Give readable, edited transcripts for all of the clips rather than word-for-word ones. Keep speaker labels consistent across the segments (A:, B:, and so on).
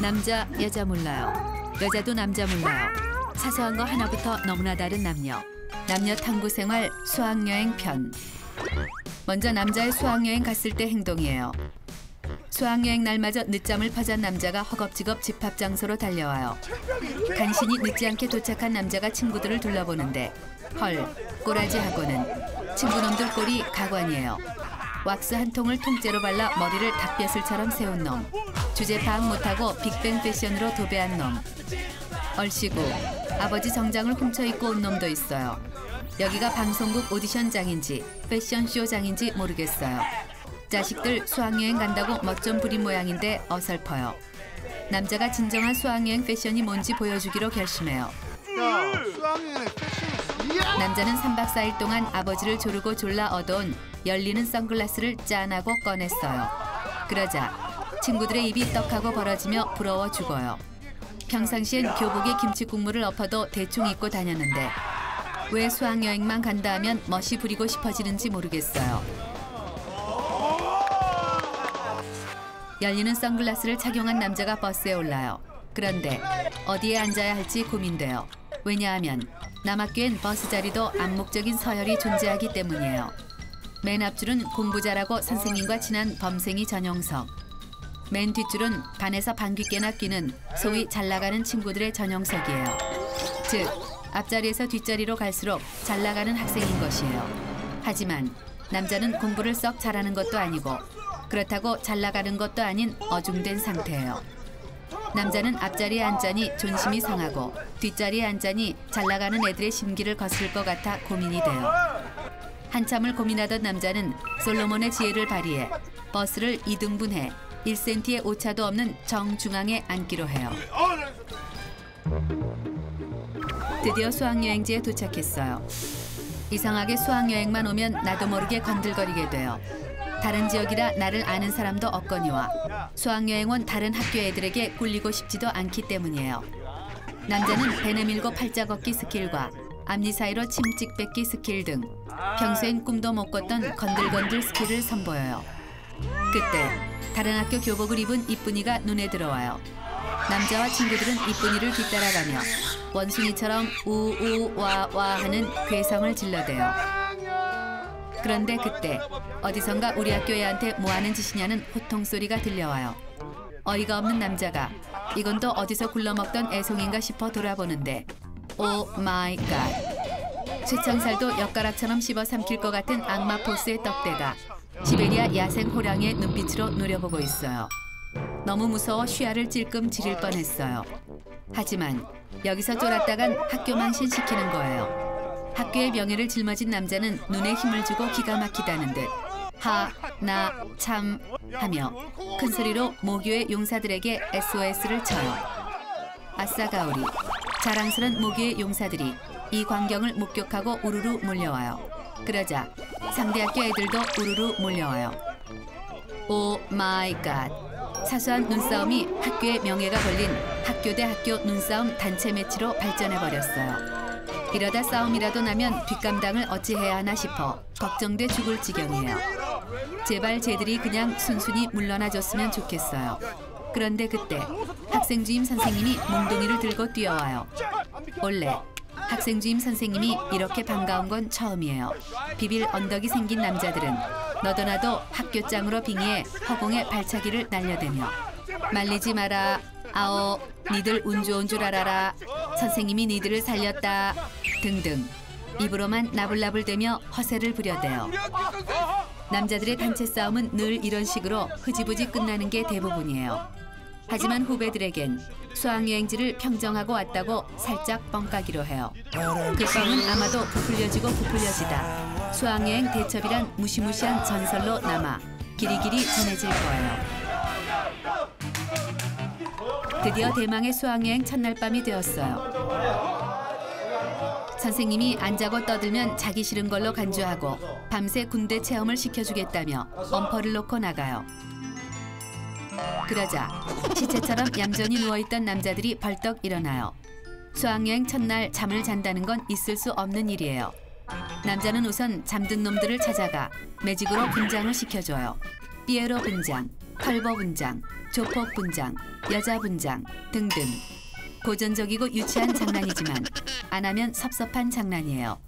A: 남자, 여자 몰라요. 여자도 남자 몰라요. 사소한 거 하나부터 너무나 다른 남녀. 남녀 탐구 생활 수학여행 편. 먼저 남자의 수학여행 갔을 때 행동이에요. 수학여행 날마저 늦잠을 퍼잔 남자가 허겁지겁 집합 장소로 달려와요. 간신히 늦지 않게 도착한 남자가 친구들을 둘러보는데 헐, 꼬라지하고는 친구놈들 꼴이 가관이에요. 왁스 한 통을 통째로 발라 머리를 닭벼슬처럼 세운 놈. 주제 파악 못하고 빅뱅 패션으로 도배한 놈. 얼씨구, 아버지 정장을 훔쳐입고 온 놈도 있어요. 여기가 방송국 오디션장인지 패션쇼장인지 모르겠어요. 자식들 수학여행 간다고 멋 좀 부린 모양인데 어설퍼요. 남자가 진정한 수학여행 패션이 뭔지 보여주기로 결심해요. 남자는 3박 4일 동안 아버지를 조르고 졸라 얻어온 열리는 선글라스를 짠하고 꺼냈어요. 그러자 친구들의 입이 떡하고 벌어지며 부러워 죽어요. 평상시엔 교복에 김치국물을 엎어도 대충 입고 다녔는데 왜 수학여행만 간다 하면 멋이 부리고 싶어지는지 모르겠어요. 열리는 선글라스를 착용한 남자가 버스에 올라요. 그런데 어디에 앉아야 할지 고민돼요. 왜냐하면 남학교엔 버스 자리도 암묵적인 서열이 존재하기 때문이에요. 맨 앞줄은 공부 잘하고 선생님과 친한 범생이 전용석. 맨 뒷줄은 반에서 방귀 깨나 끼는 소위 잘 나가는 친구들의 전용석이에요. 즉, 앞자리에서 뒷자리로 갈수록 잘 나가는 학생인 것이에요. 하지만 남자는 공부를 썩 잘하는 것도 아니고 그렇다고 잘 나가는 것도 아닌 어중된 상태예요. 남자는 앞자리에 앉자니 존심이 상하고 뒷자리에 앉자니 잘 나가는 애들의 심기를 거슬 것 같아 고민이 돼요. 한참을 고민하던 남자는 솔로몬의 지혜를 발휘해 버스를 2등분해 1cm의 오차도 없는 정중앙에 앉기로 해요. 드디어 수학여행지에 도착했어요. 이상하게 수학여행만 오면 나도 모르게 건들거리게 돼요. 다른 지역이라 나를 아는 사람도 없거니와 수학여행 온 다른 학교 애들에게 꿀리고 싶지도 않기 때문이에요. 남자는 배 내밀고 팔자 걷기 스킬과 앞니 사이로 침 찍 뱉기 스킬 등 평소엔 꿈도 못 꿨던 건들건들 스킬을 선보여요. 그때 다른 학교 교복을 입은 이쁜이가 눈에 들어와요. 남자와 친구들은 이쁜이를 뒤따라가며 원숭이처럼 우우와와 하는 괴성을 질러대요. 그런데 그때 어디선가 우리 학교 애한테 뭐하는 짓이냐는 호통소리가 들려와요. 어이가 없는 남자가 이건 또 어디서 굴러먹던 애송인가 싶어 돌아보는데 오 마이 갓. 쇠창살도 엿가락처럼 씹어 삼킬 것 같은 악마 포스의 떡대가 시베리아 야생 호랑이의 눈빛으로 노려보고 있어요. 너무 무서워 쉬야를 찔끔 지릴 뻔했어요. 하지만 여기서 쫄았다간 학교 망신시키는 거예요. 학교의 명예를 짊어진 남자는 눈에 힘을 주고 기가 막히다는 듯 하, 나, 참 하며 큰 소리로 모교의 용사들에게 SOS를 쳐요. 아싸가오리, 자랑스런 모교의 용사들이 이 광경을 목격하고 우르르 몰려와요. 그러자 상대 학교 애들도 우르르 몰려와요. 오 마이 갓. 사소한 눈싸움이 학교의 명예가 걸린 학교 대 학교 눈싸움 단체 매치로 발전해버렸어요. 이러다 싸움이라도 나면 뒷감당을 어찌해야 하나 싶어 걱정돼 죽을 지경이에요. 제발 쟤들이 그냥 순순히 물러나줬으면 좋겠어요. 그런데 그때 학생 주임 선생님이 몽둥이를 들고 뛰어와요. 원래 학생 주임 선생님이 이렇게 반가운 건 처음이에요. 비빌 언덕이 생긴 남자들은 너도나도 학교장으로 빙의해 허공에 발차기를 날려대며 말리지 마라, 아오, 니들 운 좋은 줄 알아라, 선생님이 니들을 살렸다 등등 입으로만 나불나불대며 허세를 부려대요. 남자들의 단체 싸움은 늘 이런 식으로 흐지부지 끝나는 게 대부분이에요. 하지만 후배들에겐 수학여행지를 평정하고 왔다고 살짝 뻥까기로 해요. 그 뻥은 아마도 부풀려지고 부풀려지다 수학여행 대첩이란 무시무시한 전설로 남아 길이길이 전해질 거예요. 드디어 대망의 수학여행 첫날 밤이 되었어요. 선생님이 안 자고 떠들면 자기 싫은 걸로 간주하고 밤새 군대 체험을 시켜주겠다며 엄포를 놓고 나가요. 그러자 시체처럼 얌전히 누워있던 남자들이 벌떡 일어나요. 수학여행 첫날 잠을 잔다는 건 있을 수 없는 일이에요. 남자는 우선 잠든 놈들을 찾아가 매직으로 분장을 시켜줘요. 삐에로 분장. 털보 분장, 조폭 분장, 여자 분장 등등. 고전적이고 유치한 장난이지만 안 하면 섭섭한 장난이에요.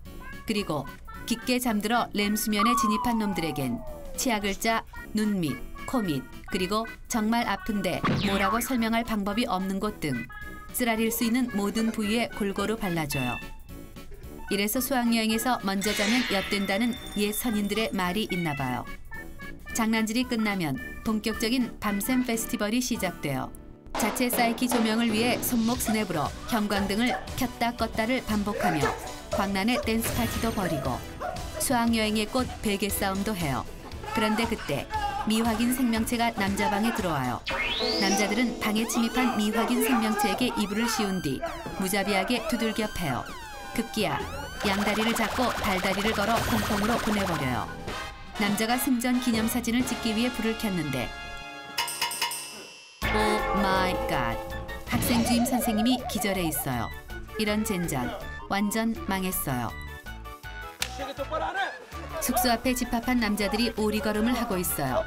A: 그리고 깊게 잠들어 램 수면에 진입한 놈들에겐 치약을 짜 눈 밑, 코 밑, 그리고 정말 아픈데 뭐라고 설명할 방법이 없는 곳 등 쓰라릴 수 있는 모든 부위에 골고루 발라줘요. 이래서 수학여행에서 먼저 자면 엿된다는 옛 선인들의 말이 있나 봐요. 장난질이 끝나면 본격적인 밤샘 페스티벌이 시작돼요. 자체 사이키 조명을 위해 손목 스냅으로 형광등을 켰다 껐다를 반복하며 광란의 댄스 파티도 벌이고 수학여행의 꽃 베개 싸움도 해요. 그런데 그때 미확인 생명체가 남자 방에 들어와요. 남자들은 방에 침입한 미확인 생명체에게 이불을 씌운 뒤 무자비하게 두들겨 패요. 급기야 양다리를 잡고 달다리를 걸어 공통으로 보내버려요. 남자가 승전 기념사진을 찍기 위해 불을 켰는데 오 마이 갓, 학생 주임 선생님이 기절해 있어요. 이런 젠장, 완전 망했어요. 숙소 앞에 집합한 남자들이 오리걸음을 하고 있어요.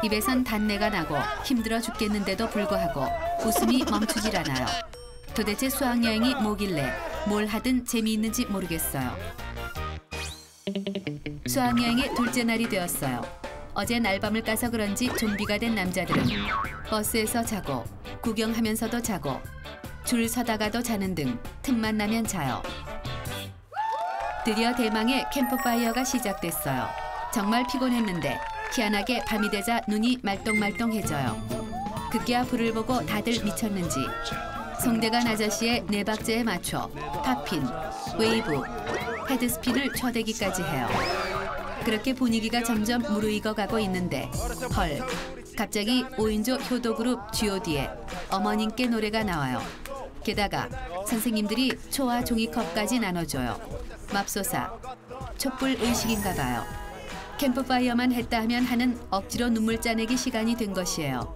A: 입에선 단내가 나고 힘들어 죽겠는데도 불구하고 웃음이 멈추질 않아요. 도대체 수학여행이 뭐길래 뭘 하든 재미있는지 모르겠어요. 수학여행의 둘째 날이 되었어요. 어제 날밤을 까서 그런지 좀비가 된 남자들은 버스에서 자고 구경하면서도 자고 줄 서다가도 자는 등 틈만 나면 자요. 드디어 대망의 캠프파이어가 시작됐어요. 정말 피곤했는데 희한하게 밤이 되자 눈이 말똥말똥해져요. 급기야 불을 보고 다들 미쳤는지 송대관 아저씨의 네 박자에 맞춰 팝핀, 웨이브, 헤드스핀을 쳐대기까지 해요. 그렇게 분위기가 점점 무르익어 가고 있는데 헐, 갑자기 5인조 효도그룹 G.O.D의 어머님께 노래가 나와요. 게다가 선생님들이 초와 종이컵까지 나눠줘요. 맙소사, 촛불 의식인가 봐요. 캠프파이어만 했다 하면 하는 억지로 눈물 짜내기 시간이 된 것이에요.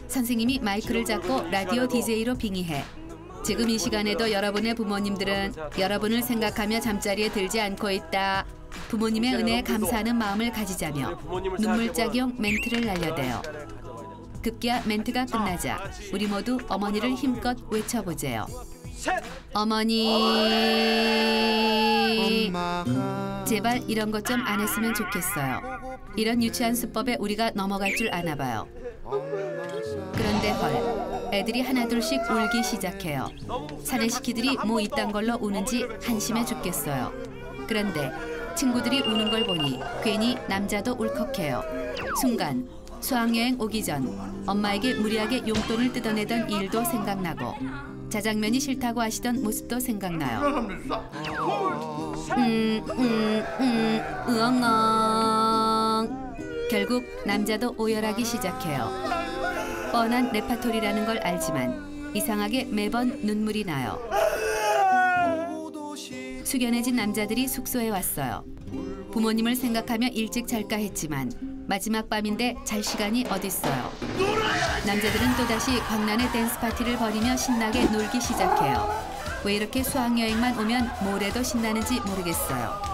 A: 선생님이 마이크를 잡고 라디오 DJ로 빙의해 지금 이 시간에도 여러분의 부모님들은 여러분을 생각하며 잠자리에 들지 않고 있다. 부모님의 은혜에 감사하는 마음을 가지자며 눈물짝용 멘트를 날려대요. 급기야 멘트가 끝나자 우리 모두 어머니를 힘껏 외쳐보재요. 어머니, 제발 이런 것 좀 안 했으면 좋겠어요. 이런 유치한 수법에 우리가 넘어갈 줄 아나 봐요. 그런데 헐, 애들이 하나둘씩 울기 시작해요. 사내시키들이 뭐 이딴 걸로 우는지 한심해 죽겠어요. 그런데 친구들이 우는 걸 보니 괜히 남자도 울컥해요. 순간 수학여행 오기 전 엄마에게 무리하게 용돈을 뜯어내던 일도 생각나고 자장면이 싫다고 하시던 모습도 생각나요. 으엉엉. 결국 남자도 오열하기 시작해요. 뻔한 레파토리라는 걸 알지만 이상하게 매번 눈물이 나요. 숙연해진 남자들이 숙소에 왔어요. 부모님을 생각하며 일찍 잘까 했지만 마지막 밤인데 잘 시간이 어딨어요. 남자들은 또다시 광란의 댄스 파티를 벌이며 신나게 놀기 시작해요. 왜 이렇게 수학여행만 오면 뭘 해도 신나는지 모르겠어요.